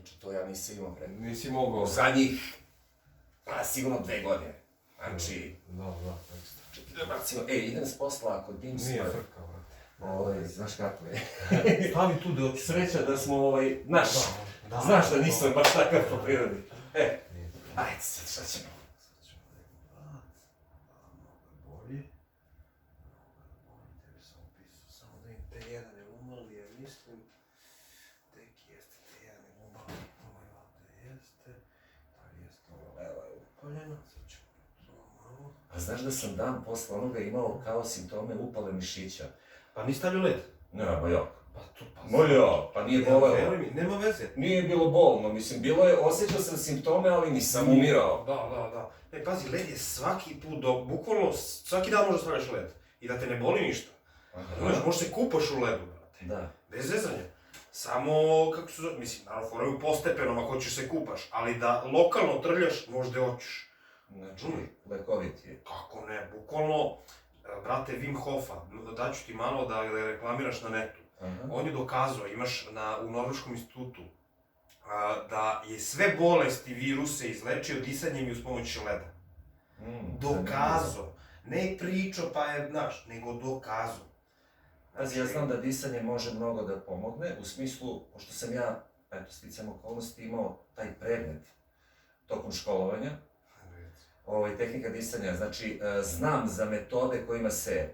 Znači, to ja nisam imao vremena. Nisi mogao. U zadnjih, pa sigurno 2 godine. Znači... Da, ekstra. Čekaj da bacimo, idem s posla ako Dimsma... Nije frka, brate. Znaš kako je. Stavi tu da... Sreća da smo, znaš da nisam baš takav po prirodi. Ajde sad, šta ćemo? Sad ćemo da imamo vrat. Mnogo bolji. Tebi sam upisao samo da im T1 je umali, jer mislim... Tek jeste T1 je umali. Ovaj ovdje jeste. Da jeste ovo. Evo je upaljeno. Sad ćemo to malo. A znaš da sam dan posle onoga imao kao simptome upale mišića? Pa nisi stavio led? Ne, ma jok. Pa nije bolelo. Veruj mi, nema veze. Nije bilo bolno, mislim, bilo je, osjećao sam simptome, ali nisam umirao. Da. Ne, pazi, led je svaki put, bukvalno svaki dan možda stavljaš led. I da te ne boli ništa. Možeš se kupaš u ledu, brate. Da. Bez zezanja. Samo, kako se zove, mislim, naravno, foraju postepenom ako hoćeš se kupaš, ali da lokalno trljaš, možda hoćeš. Znači, lekovit je. Kako ne, bukvalno, brate, Wim Hofa, daću ti malo da reklamiraš na netu. On je dokazao, imaš u Norveškom institutu, da je sve bolesti, viruse izlečio disanjem i uz pomoć leda. Dokazao. Ne pričao pa je, znaš, nego dokazao. Pazi, ja znam da disanje može mnogo da pomogne, u smislu, pošto sam ja, sticajem okolnosti, imao taj predmet tokom školovanja, tehnika disanja, znači, znam za metode kojima se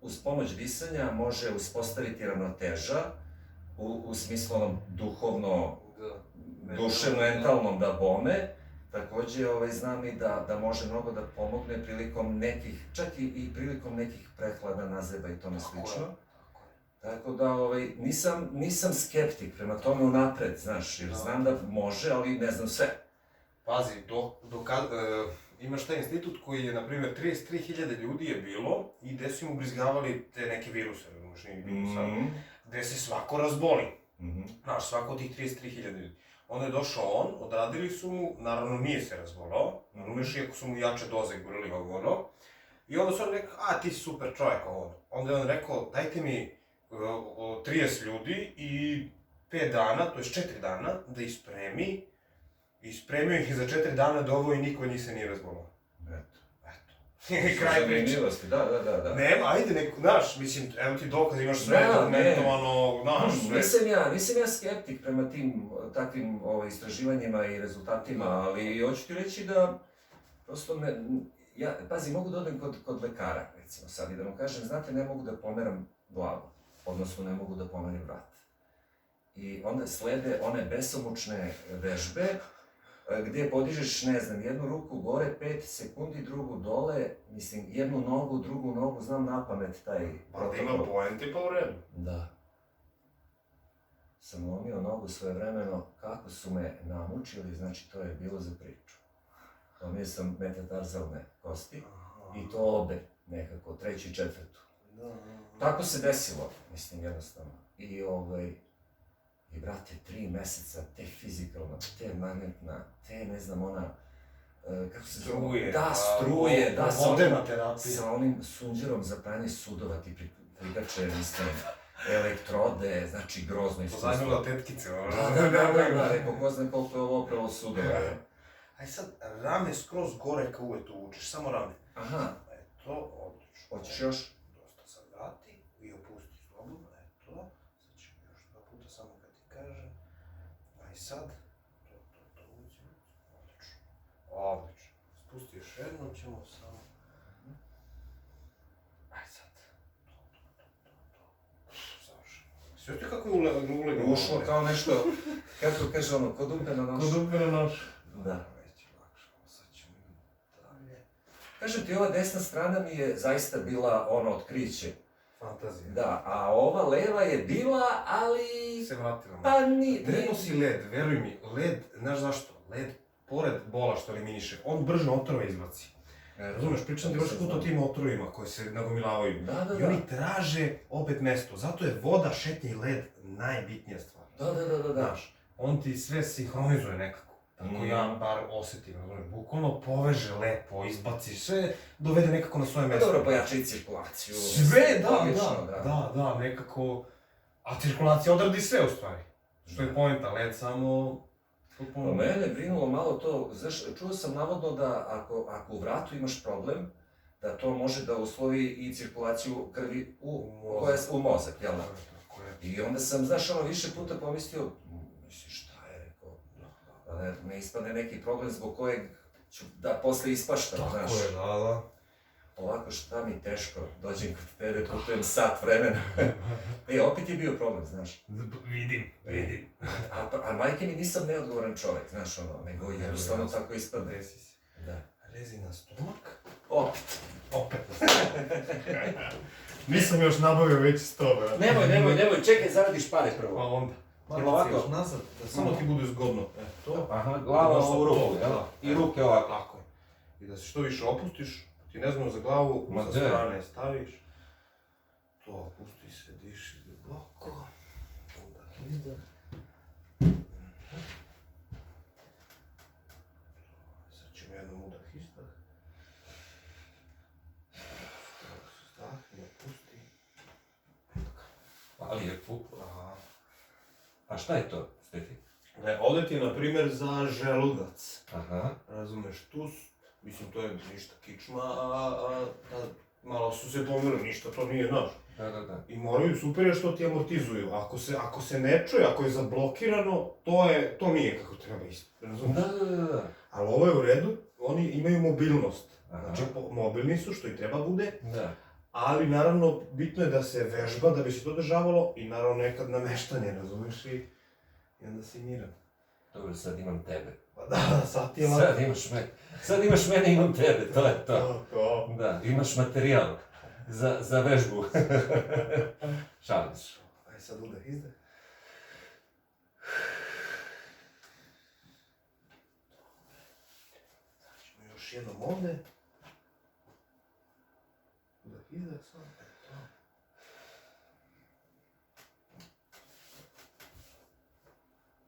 uz pomoć disanja može uspostaviti ravnoteža, u smislu onom duhovno, duševno-mentalnom da bome, takođe znam i da može mnogo da pomogne prilikom nekih, čak i prilikom nekih prehlada, nazeba i tome slično. Tako da nisam skeptik prema tome unapred, znaš, jer znam da može, ali ne znam sve. Pazi, imaš taj institut koji je, na primjer, 33.000 ljudi je bilo i gde su im ubrizgavali te neke viruse, nije bilo sad, gde se svako razboli. Znaš, svako od tih 33.000 ljudi. Onda je došao on, odradili su mu, naravno nije se razbolao, iako su mu jače doze gurili ono, i onda su on rekao, ti si super čovjek ovo. Onda je on rekao, dajte mi 30 ljudi i 5 dana, to je 4 dana, da ispremi, i spremio ih za 4 dana da ovo i niko njih se nije razbolao. Eto. Kraj priče. Da. Nema, ajde neko, znaš, mislim, evo ti dokaz, imaš sve dokumentovano, znaš, sve. Nisam ja skeptik prema tim takvim istraživanjima i rezultatima, ali hoću ti reći da, prosto pazi, mogu da odem kod lekara, recimo sad, i da mu kažem, znate, ne mogu da pomeram glavu, odnosno ne mogu da pomerim vrat. I onda slede one besomučne vežbe, gdje podižeš, ne znam, jednu ruku gore 5 sekundi, drugu dole, mislim, jednu nogu, drugu nogu, znam napamet taj protokol. Pa da ima poenti pa u redu. Da. Sam lomio nogu svojevremeno, kako su me namučili, znači to je bilo za priču. Lomio sam metatarzalne kosti i to obe, nekako, 3. i 4. Tako se desilo, mislim, jednostavno. I brate, 3 meseca, te fizikalna, te magnetna, te ne znam ona, kako se zove? Struje. Da, struje, da, moderna terapija. Sa onim sunđerom za pranje sudova ti prikače, mislim, elektrode, znači grozno iskustvo. Pozajmila tetkice, ono. Da, rekao, ko zna koliko je ovo opravo sudova. Aj sad, rame skroz gore kao uvek tu učiš, samo rame. Aha. Eto, odlično. Hoćeš još? Dosta sad vrati i opusti slobodno, eto. Sad ćemo još 2 puta samo kad ti kažem. Aj sad, to uđe, odlično. Spusti još jednom, ćemo samo. Aj sad. Savršeno. Sve ti kako je ulegao? Ušlo kao nešto, kako kaže ono, kod umpe na nož. Kod umpe na nož. Da. Kažem ti, ova desna strana mi je zaista bila ono otkriće. Fantazija. Da, a ova leva je bila, ali... Se vratila. Pa nije... Trebao si led, veruj mi, led, znaš zašto? Led, pored bola što eliminiše, on brže otrove izbaci. Razumeš, pričam ti baš put o tim otrovima koji se nagomilavaju. I oni traže opet mesto, zato je voda, šetnja i led najbitnija stvar. Da. Znaš, on ti sve sinhronizuje nekako. Tako ja bar osjetim, bukvalno poveže lepo, izbaci sve, dovede nekako na svoje mesto. Dobro, pojača i cirkulaciju. Sve, da, nekako... A cirkulacija odradi sve u stvari. Što je poenta, led samo... Po mene je brinulo malo to, znaš, čuo sam navodno da ako u vratu imaš problem, da to može da uslovi i cirkulaciju krvi u mozak, jel da? I onda sam, znaš, više puta pomislio, misliš, šta je, rekao, da ne ispadne neki problem zbog kojeg ću da posle ispaštam, znaš. Tako je, da. Ovako, šta mi teško, dođem kod tebe, putujem sat vremena. Opet je bio problem, znaš. Vidim. A majke mi nisam neodgovoran čovek, znaš, nego jednostavno tako ispadne. Desi se. Da. Lezi na stomak. Opet na stomak. Nisam još nabavio veći sto, brate. Nemoj, čekaj, zaradiš pare prvo. Pa onda. Malo još nazad, da samo ti bude zgodno. To. Aha, glava u ruku, jel? I ruke ovako. Tako je. I da se što više opustiš, ti ne znam za glavu, sa strane staviš. To, opusti se, diši duboko. Udah, izdah. Sad ćemo jednom udah, izdah. Zdahni, opusti. Ali je puk. A šta je to, Stefi? Ovdje ti je, na primjer, za želudac. Aha. Razumeš, tu, mislim, to je ništa kičma, a malo su se pomirili, ništa to nije naš. Da. I moraju, super je što ti amortizuju. Ako se ne čuje, ako je zablokirano, to nije kako treba ispiti, razumiješ? Da. Ali ovo je u redu, oni imaju mobilnost. Znači, mobilni su, što i treba bude. Da. Ali, naravno, bitno je da se vežba, da bi se to održavalo i, naravno, nekad nameštanje, razumiješ? I onda si miran. Dobro, sad imam tebe. Pa da, sad ti je lako. Sad imaš mene, imam tebe, to je to. To. Da, imaš materijal za vežbu. Šalim se. Aj sad udah, izdah. Sad ćemo još jednom ovdje. Udah, izdah, sad.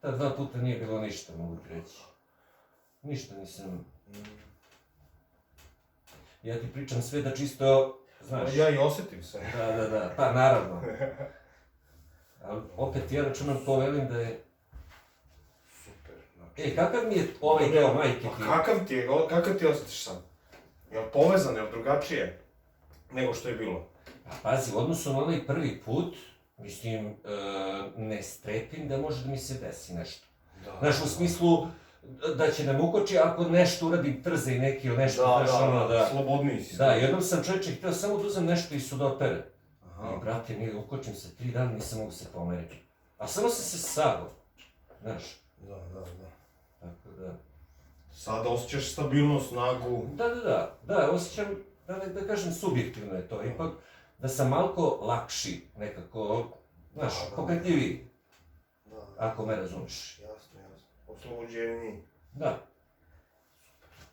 Ta 2 puta nije bilo ništa, mogu ti reći. Ništa nisam... Ja ti pričam sve da čisto, znaš... Ja i osjetim sve. Da, pa naravno. Ali opet ja računam to, velim da je... Super. Kakav mi je ovaj deo majke ti? Kakav ti osjetiš sad? Jel povezan, jel drugačije nego što je bilo? Pa pazi, u odnosu na onaj prvi put, mislim, ne strepim da može da mi se desi nešto. Znaš, u smislu da će nam ukoči ako nešto uradim trze i neki ili nešto, znaš, ono da... Slobodniji si. Da, jednom sam čovječe htio samo da uzem nešto i sudopere. I brate, nije, ukočim se 3 dana, nisam mogu se pomeriti. A samo sam se sagao, znaš. Da. Tako da... Sada osjećaš stabilnost, snagu. Da, osjećam, da kažem, subjektivno je to, ipak da sam malko lakši, nekako, znaš, pokretljiviji. Ako me razumiješ. Jasno. Oslobođeniji. Da.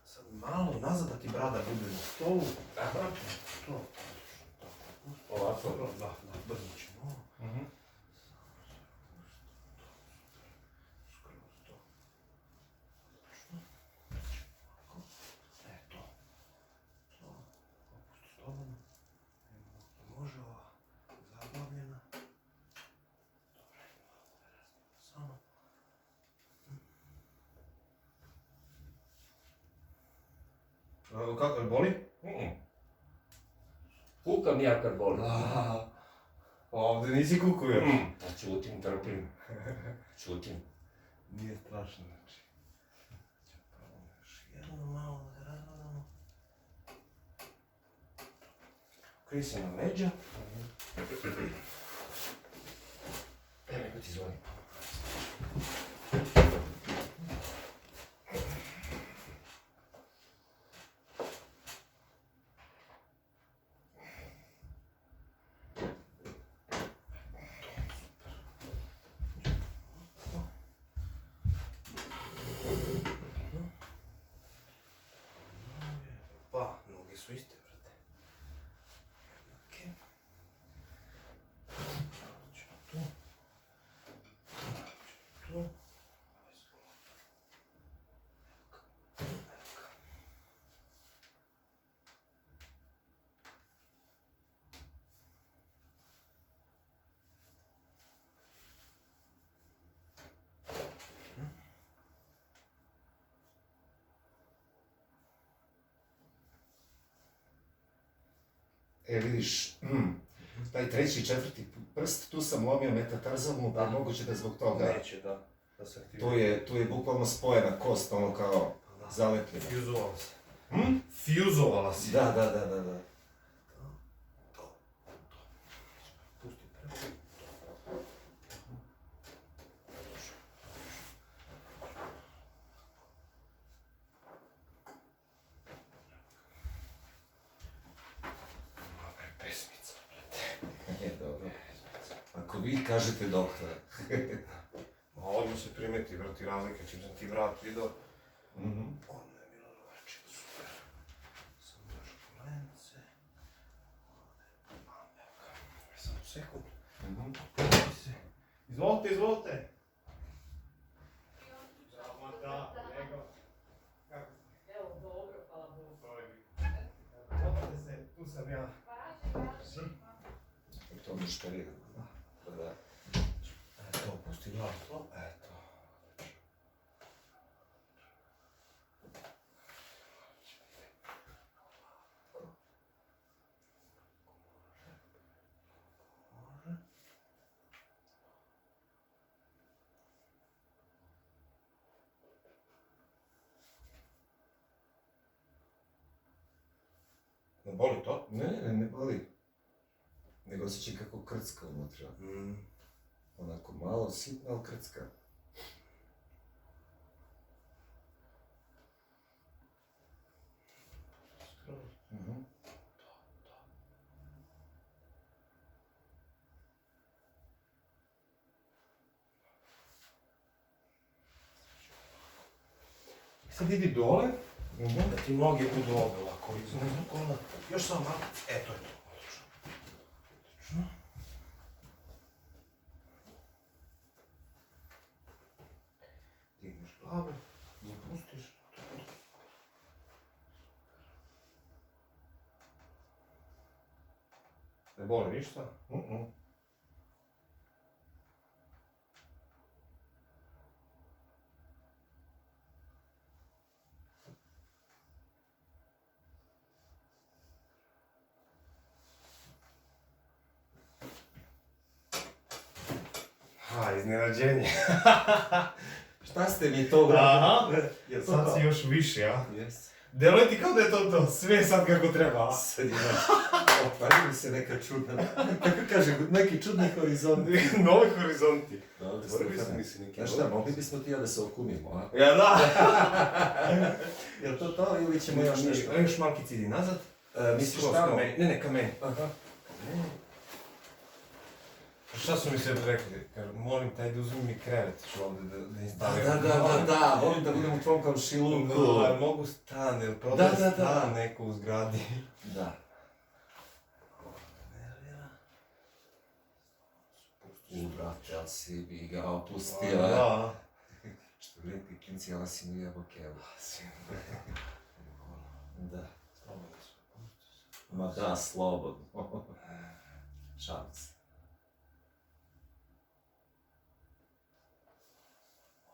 Sad malo nazad da ti brada bude na stolu. To. Ovako. Da, brzo ćemo. Skroz to. To. Opusti slobodno. Može ova zabavljena. Samo. Kako, boli? Kukam ja kad boli. Ovdje nisi kukuje. Pa čutim, trpim. Nije strašno, znači. Još jedno malo da ga razgledamo. Okri se na leđa. Neko ti zvoni. Su iste, brate. Jednake. Tu. vidiš, taj treći i četvrti prst, tu sam lomio metatarzalnu, pa je moguće da zbog toga... Neće, da se aktivira. Tu je bukvalno spojena kost, ono kao zalepljena. Fjuzovala se. Fjuzovala si. Da. Pusti preko. Pesmica. Dobro. Ako vi kažete doktore. Ma odmah se primeti, vrati razlike, čim sam ti vrat vidio. Ono je bilo drugačije, super. Samo još kolence. Samo sekund. Izvolite. Evo, dobro, hvala Bogu. Zapate se, tu sam ja. To mi šperira. Da. Eto, pusti glavu. Eto. Ne boli to? Ne boli. Nego osjećaj kako krcka unutra. Onako malo sitno, ali krcka. Sad idi dole, da ti noge budu ovdje ovako, između kola. Još samo malo. To je to. Odlično. Digneš glavu, zapustiš. Ne boli ništa? Iznenađenje. Šta ste mi to uradili? Aha, sad si još više, a? Jes. Deluje ti kao da je to, sve sad kako treba, a? Sad imaš, otvarili se neka čudna, kako kaže, neki čudni horizonti. Novi horizonti. Dobro, Prvi sam misli neki. Znaš šta, mogli bismo ti ja da se okumimo, a? Ja da! Jel to ili ćemo još nešto? Još malkice idi nazad. Misliš Skroz tamo? ka meni. Ne, ka meni. Aha. Šta su mi sve rekli? Kažu, molim taj da uzmi mi krevet, ću ovdje da instaliram. Da, volim da budem u tvom komšiluku. Ali mogu stan, jer prodaje stan neko u zgradi. Da. Brate, ali si bi ga opustio, Da. Što lijepi klinci, ali si mi jebo kevu. Da. Ma da, slobodno. Šalim se.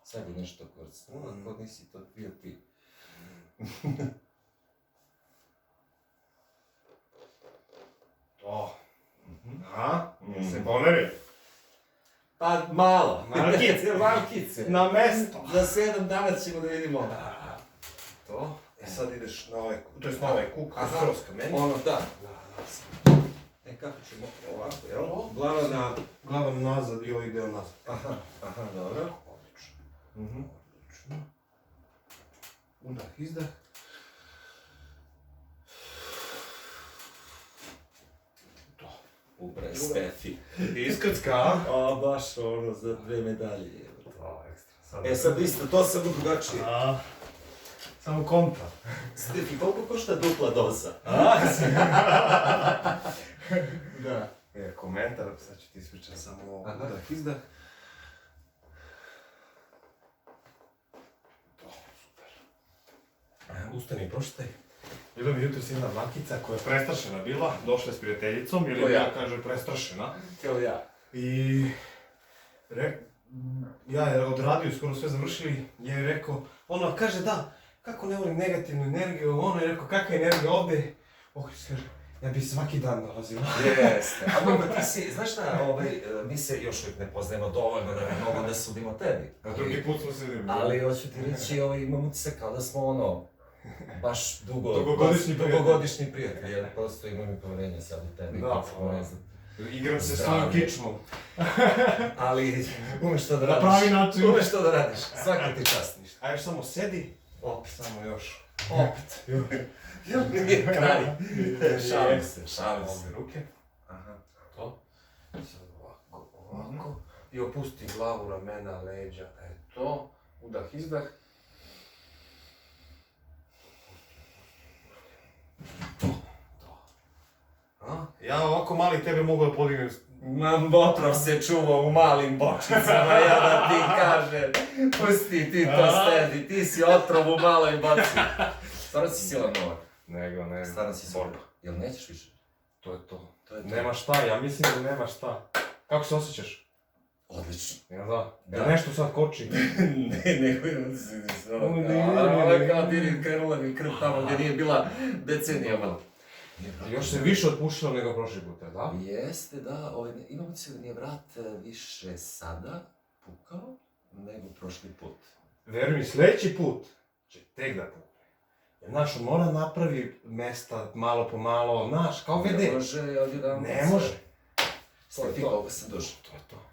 Sad je nešto korcnulo, ako nisi to bio ti. To. A? Se pomeri? Pa malo. Malkice. Malkice. Na mesto. Za 7 dana ćemo da vidimo. To. Sad ideš na ovaj, to jest na ovaj kuk, skroz ka meni. Ono, da. Kako ćemo ovako, jel? Glavom nazad i ovaj deo nazad. Aha, dobro. Odlično. Udah, izdah. To. Ubre, Stefi. Iskrcka, a? A, baš ono, za 2 medalje. To, ekstra. Sad isto, to sam drugačije. Samo kontra. Stefi, koliko košta dupla doza? Da. Komentar, sad ću ti ispričati samo udah, izdah. To, super. Ustani, pročitaj. Bila mi jutros jedna makica koja je prestrašena bila, došla je s prijateljicom, ili ja kažem prestrašena. Kao ja. I ja je odradio, skoro sve završili, je rekao, ono kaže da, kako ne volim negativnu energiju, ono je rekao kakva je energija ovdje, kaže, Ja bi svaki dan dolazila. Jeste. A dobro, ti si, znaš šta, mi se još uvijek ne poznajemo dovoljno da bi mogo da sudimo tebi. A drugi put smo se vidjeli. Ali hoću ti reći, imam utisak kao da smo baš Dugogodišnji prijatelji, jer prosto imam i poverenja sad u tebi. Da, ne znam. Igram se s tvojom kičmom. Ali umeš to da radiš. Na pravi način. Umeš to da radiš, svaka ti čast. A još samo sedi. Opet. Samo još. Opet. Jel nije kraj? Šalim se. Ovdje ruke. Aha. To. Sad ovako. I opusti glavu, ramena, leđa. To. Udah, izdah. To. Ja ovako mali tebe mogu da podignem. Otrov se čuva u malim bočicama, ja da ti kažem. Pusti ti to stedi, ti si otrov u maloj boci. Stvarno si silan novak. Nego. Stvarno si silan. Jel nećeš više? To je to. To je to. Nema šta, ja mislim da nema šta. Kako se osjećaš? Odlično. Ja da nešto sad koči. Nego imam se kao ti krenula mi krv tamo gdje nije bila decenijama. Još se više otpušilo nego prošli puta, da? Jeste, da. Imam se da mi je vrat više sada pukao nego prošli put. Veruj mi, sljedeći put će tek da pukne. Jer znaš, on mora napravi mesta malo po malo, znaš, kao vede. Ne može odjedan. Ne može. Sve ti koliko sam dužan. To je to.